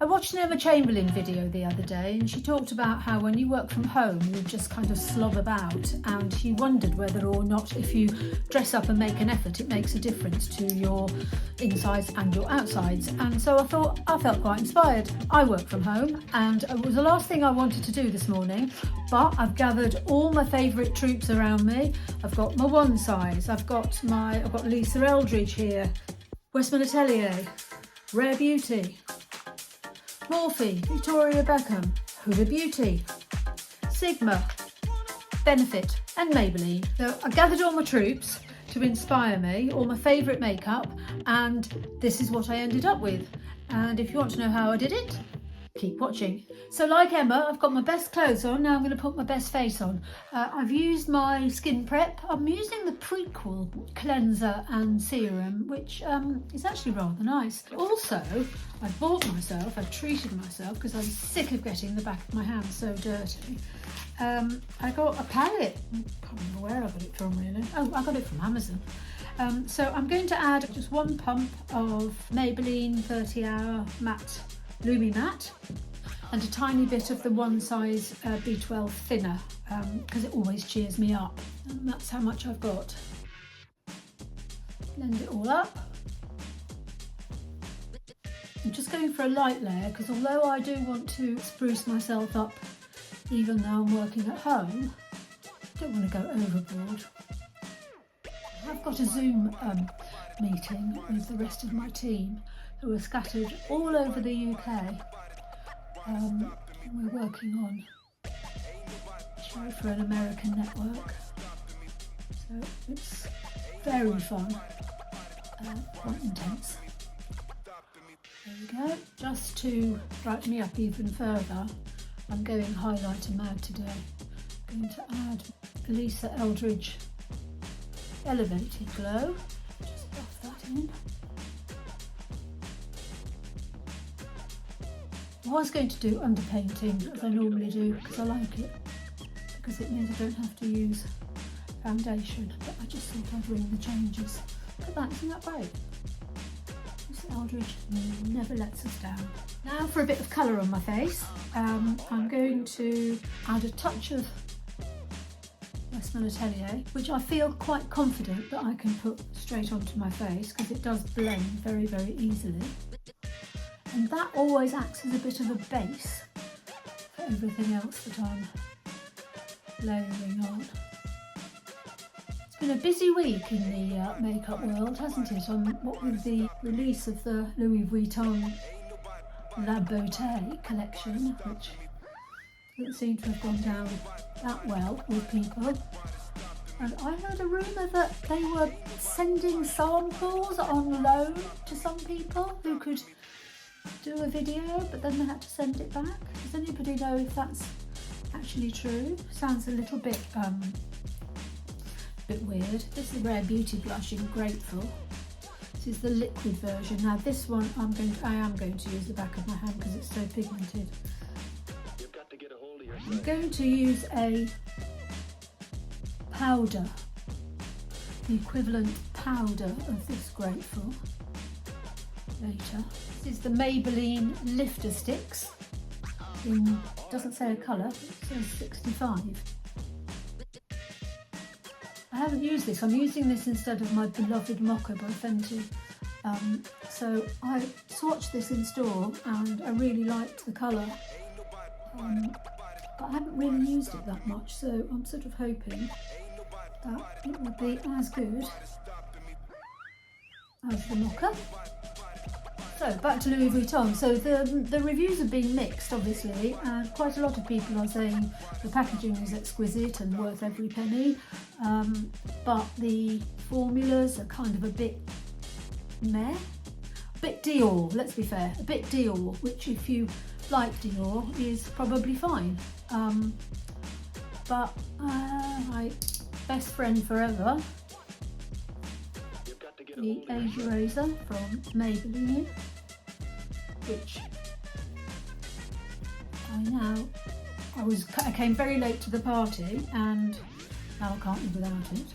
I watched an Emma Chamberlain video the other day, and she talked about how when you work from home you just kind of slob about, and she wondered whether or not if you dress up and make an effort it makes a difference to your insides and your outsides. And so I thought, I felt quite inspired. I work from home and it was the last thing I wanted to do this morning, but I've gathered all my favourite troops around me. I've got my Onesize, I've got Lisa Eldridge here, Westman Atelier, Rare Beauty, Morphe, Victoria Beckham, Huda Beauty, Sigma, Benefit and Maybelline. So I gathered all my troops to inspire me, all my favourite makeup, and this is what I ended up with. And if you want to know how I did it, keep watching. So like Emma, I've got my best clothes on, now I'm going to put my best face on. I've used my skin prep. I'm using the Prequel cleanser and serum, which is actually rather nice. Also, I've treated myself because I'm sick of getting the back of my hand so dirty. I got a palette, I can't remember where I got it from really. Oh, I got it from Amazon. So I'm going to add just one pump of Maybelline 30 Hour Matte Lumi Matte and a tiny bit of the Onesize B12 thinner because it always cheers me up, and that's how much I've got. Blend it all up. I'm just going for a light layer because although I do want to spruce myself up even though I'm working at home, I don't want to go overboard. I've got a Zoom meeting with the rest of my team who are scattered all over the UK. We're working on a show for an American network, so it's very fun, quite intense. There we go. Just to brighten me up even further, I'm going highlighter mad today. I'm going to add Lisa Eldridge Elevated Glow. Just buff that in. I was going to do underpainting as I normally do because I like it, because it means I don't have to use foundation, but I just thought I'd ring the changes. Look at that, isn't that great? This Eldridge never lets us down. Now for a bit of colour on my face, I'm going to add a touch of Westman Atelier, which I feel quite confident that I can put straight onto my face because it does blend very, very easily. And that always acts as a bit of a base for everything else that I'm layering on. It's been a busy week in the makeup world, hasn't it? What with the release of the Louis Vuitton La Beauté collection, which doesn't seem to have gone down that well with people. And I heard a rumour that they were sending samples on loan to some people who could do a video, but then they had to send it back. Does anybody know if that's actually true? Sounds a little bit weird. This is Rare Beauty blush in Grateful. This is the liquid version. Now this one I am going to use the back of my hand because it's so pigmented. I'm going to use a powder, the equivalent powder of this Grateful later. This is the Maybelline Lifterstix in, doesn't say a colour, it says 65. I haven't used this, I'm using this instead of my beloved Mocha by Fenty. So I swatched this in store and I really liked the colour, but I haven't really used it that much, so I'm sort of hoping that it will be as good as the Mocha. So back to Louis Vuitton. So the reviews have been mixed, obviously, and quite a lot of people are saying the packaging is exquisite and worth every penny, but the formulas are kind of a bit meh, a bit Dior, let's be fair, a bit Dior, which if you like Dior is probably fine, but my best friend forever, the Age Eraser from Maybelline, which I came very late to the party and now I can't live without it.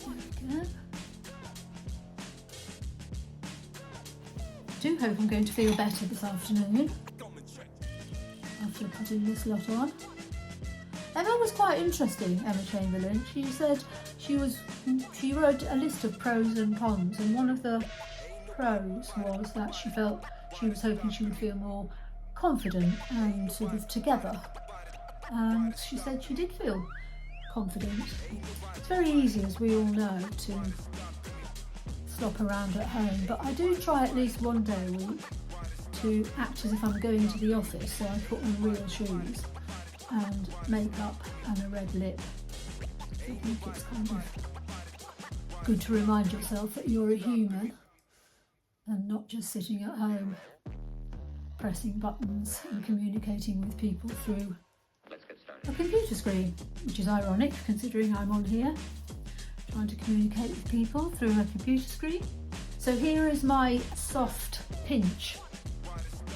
There we go. I do hope I'm going to feel better this afternoon after putting this lot on. Emma was quite interesting, Emma Chamberlain. She said she wrote a list of pros and cons, and one of the pros was that she felt she was hoping she would feel more confident and sort of together. And she said she did feel confident. It's very easy, as we all know, to slop around at home, but I do try at least one day a week to act as if I'm going to the office, so I put on real shoes and makeup and a red lip. I think it's kind of good to remind yourself that you're a human and not just sitting at home pressing buttons and communicating with people through a computer screen, which is ironic considering I'm on here trying to communicate with people through a computer screen. So here is my soft pinch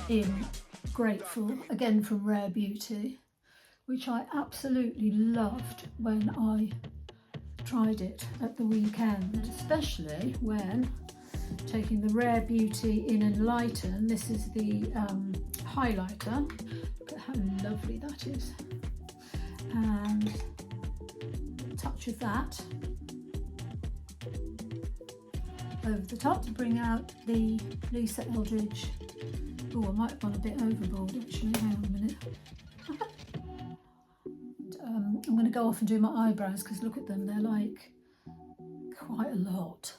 in Grateful, again from Rare Beauty, which I absolutely loved when I tried it at the weekend, especially when taking the Rare Beauty in Enlighten. This is the highlighter. Look at how lovely that is. And a touch of that over the top to bring out the Lisa Eldridge. Oh, I might have gone a bit overboard actually, hang on a minute. And, I'm going to go off and do my eyebrows because look at them, they're like quite a lot.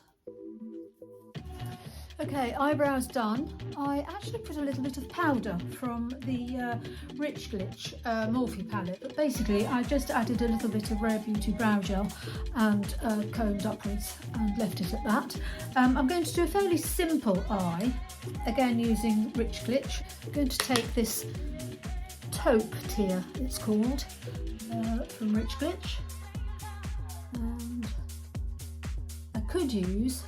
Okay, eyebrows done. I actually put a little bit of powder from the Rich Glitch Morphe palette, but basically I just added a little bit of Rare Beauty brow gel and combed upwards and left it at that. I'm going to do a fairly simple eye, again using Rich Glitch. I'm going to take this taupe tier, it's called, from Rich Glitch, and I could use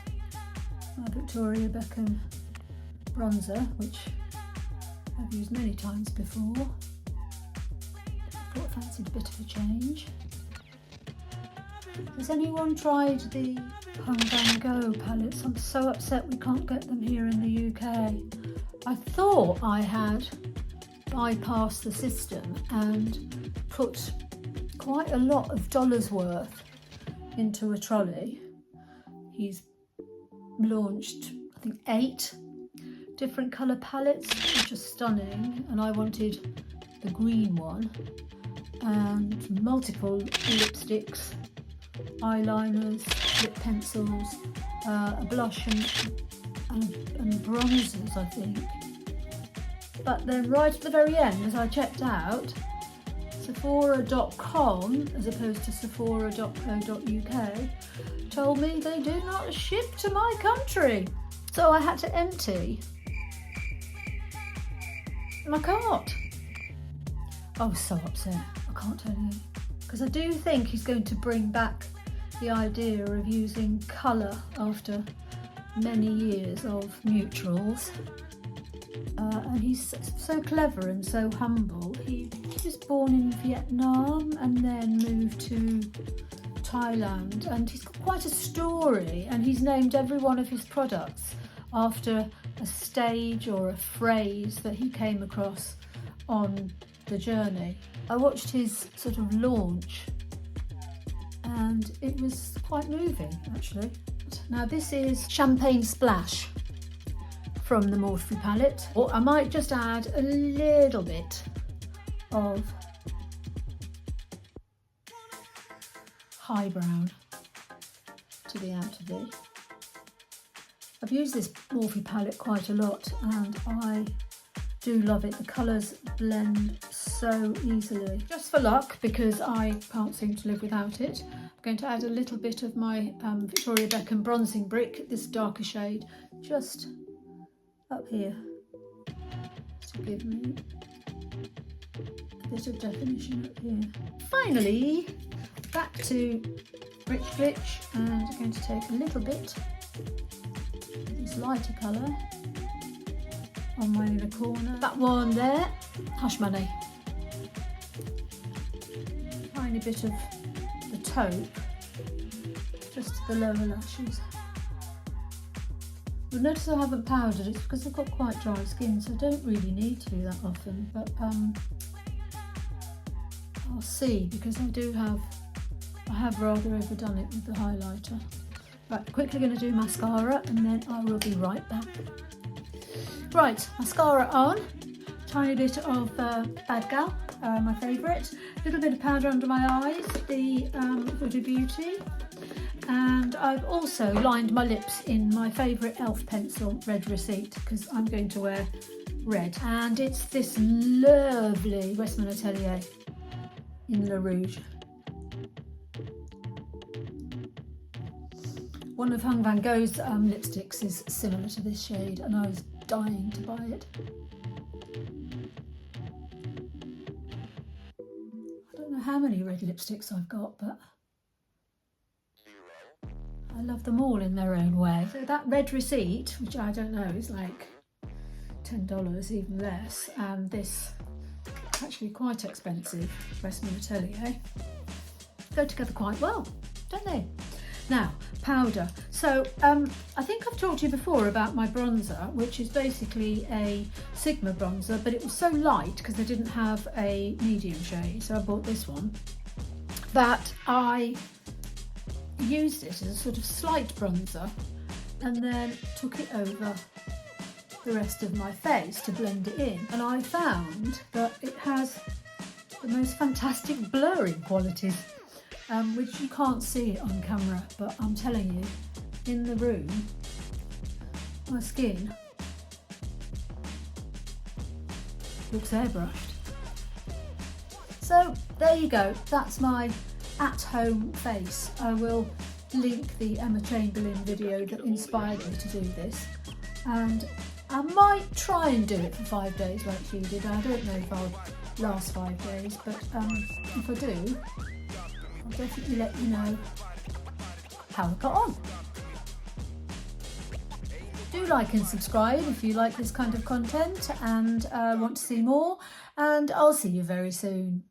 my Victoria Beckham bronzer, which I've used many times before. I thought I fancied a bit of a change. Has anyone tried the Hung Van Gogh palettes? I'm so upset we can't get them here in the UK. I thought I had bypassed the system and put quite a lot of dollars worth into a trolley. He's launched, I think, 8 different colour palettes, which are stunning, and I wanted the green one, and multiple lipsticks, eyeliners, lip pencils, a blush and bronzers, I think. But then right at the very end, as I checked out, Sephora.com as opposed to Sephora.co.uk told me they do not ship to my country. So I had to empty my cart. I was so upset, I can't tell you. Because I do think he's going to bring back the idea of using colour after many years of neutrals. And he's so clever and so humble. He was born in Vietnam and then moved to Thailand, and he's got quite a story, and he's named every one of his products after a stage or a phrase that he came across on the journey. I watched his sort of launch and it was quite moving actually. Now this is Champagne Splash from the Morphe palette, or I might just add a little bit of High Brown to the outer V. I've used this Morphe palette quite a lot and I do love it. The colours blend so easily. Just for luck, because I can't seem to live without it, I'm going to add a little bit of my Victoria Beckham bronzing brick, this darker shade, just up here to give me a bit of definition up here. Finally, back to Rich Glitch, and I'm going to take a little bit of this lighter colour on my inner corner. That one there, Hush Money. Tiny bit of the taupe, just to the lower lashes. You'll notice I haven't powdered, it's because I've got quite dry skin, so I don't really need to that often, but I'll see, because I have rather overdone it with the highlighter. Right, quickly going to do mascara and then I will be right back. Right, mascara on, tiny bit of Bad Gal, my favourite, a little bit of powder under my eyes, the Huda Beauty, and I've also lined my lips in my favourite e.l.f. pencil, Red Receipt, because I'm going to wear red, and it's this lovely Westman Atelier in Le Rouge. One of Hung Van Gogh's lipsticks is similar to this shade, and I was dying to buy it. I don't know how many red lipsticks I've got, but I love them all in their own way. So that Red Receipt, which I don't know, is like $10, even less, and this actually quite expensive Westman Atelier, go together quite well, don't they? Now, powder. So I think I've talked to you before about my bronzer, which is basically a Sigma bronzer, but it was so light because I didn't have a medium shade, so I bought this one, that I used it as a sort of slight bronzer and then took it over the rest of my face to blend it in, and I found that it has the most fantastic blurring qualities, which you can't see on camera, but I'm telling you, in the room, my skin looks airbrushed. So there you go, that's my at-home face. I will link the Emma Chamberlain video that inspired me to do this, and I might try and do it for 5 days like she did. I don't know if I'll last 5 days, but if I do, I'll definitely let you know how I got on. Do like and subscribe if you like this kind of content and want to see more, and I'll see you very soon.